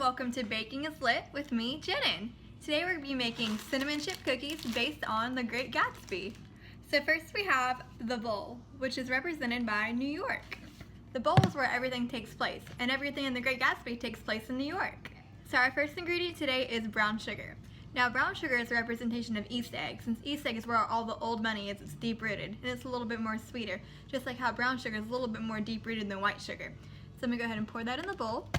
welcome to Baking is Lit with me, Jennin. Today we're going to be making cinnamon chip cookies based on the Great Gatsby. So first we have the bowl, which is represented by New York. The bowl is where everything takes place, and everything in the Great Gatsby takes place in New York. So our first ingredient today is brown sugar. Now brown sugar is a representation of East egg. Since East egg is where all the old money is, it's deep-rooted, and it's a little bit more sweeter, just like how brown sugar is a little bit more deep-rooted than white sugar. So I'm going to go ahead and pour that in the bowl.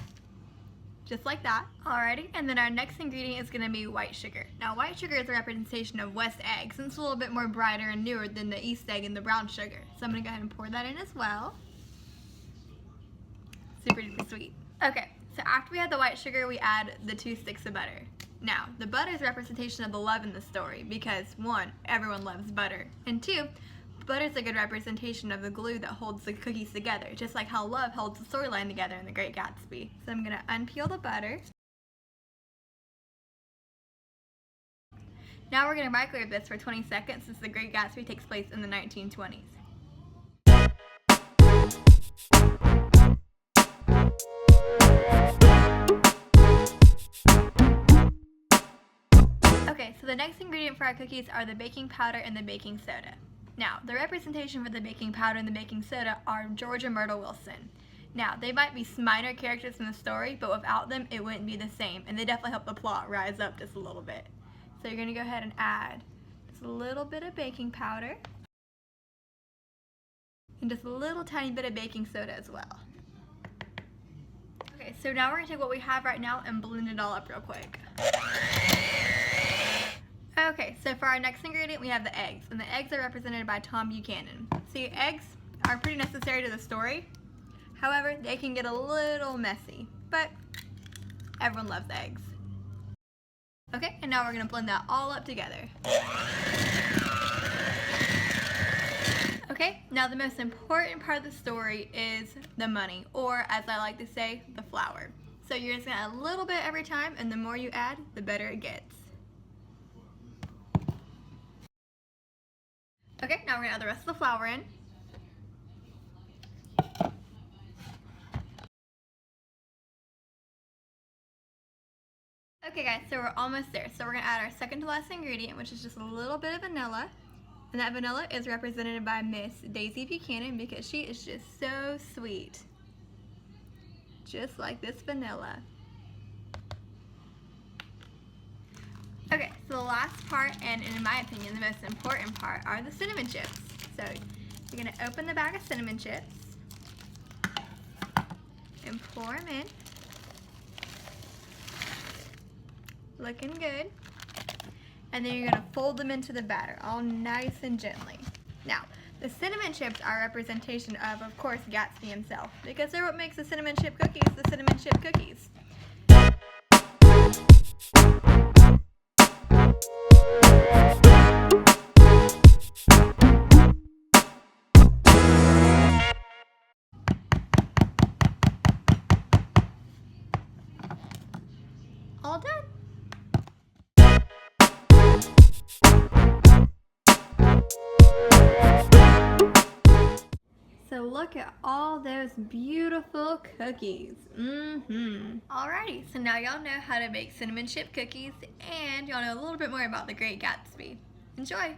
Just like that. Alrighty, and then our next ingredient is going to be white sugar. Now white sugar is a representation of West egg, since it's a little bit more brighter and newer than the East egg and the brown sugar. So I'm going to go ahead and pour that in as well. Super duper sweet. Okay, so after we add the white sugar, we add the 2 sticks of butter. Now, the butter is a representation of the love in the story because 1, everyone loves butter, and 2, butter is a good representation of the glue that holds the cookies together, just like how love holds the storyline together in The Great Gatsby. So I'm going to unpeel the butter. Now we're going to microwave this for 20 seconds since The Great Gatsby takes place in the 1920s. Okay, so the next ingredient for our cookies are the baking powder and the baking soda. Now, the representation for the baking powder and the baking soda are George and Myrtle Wilson. Now, they might be minor characters in the story, but without them, it wouldn't be the same, and they definitely help the plot rise up just a little bit. So you're going to go ahead and add just a little bit of baking powder, and just a little tiny bit of baking soda as well. Okay, so now we're going to take what we have right now and blend it all up real quick. Okay, so for our next ingredient we have the eggs, and the eggs are represented by Tom Buchanan. See, eggs are pretty necessary to the story. However, they can get a little messy, but everyone loves eggs. Okay, and now we're going to blend that all up together. Okay, now the most important part of the story is the money, or as I like to say, the flour. So you're just going to add a little bit every time, and the more you add, the better it gets. Okay, now we're going to add the rest of the flour in. Okay guys, so we're almost there. So we're going to add our second to last ingredient, which is just a little bit of vanilla. And that vanilla is represented by Miss Daisy Buchanan because she is just so sweet. Just like this vanilla. Okay, so the last part, and in my opinion the most important part, are the cinnamon chips. So you're going to open the bag of cinnamon chips and pour them in. Looking good. And then you're going to fold them into the batter, all nice and gently. Now, the cinnamon chips are a representation of course, Gatsby himself, because they're what makes the cinnamon chip cookies the cinnamon chip cookies. All done. So look at all those beautiful cookies. Alrighty, so now y'all know how to make cinnamon chip cookies, and y'all know a little bit more about the Great Gatsby. Enjoy!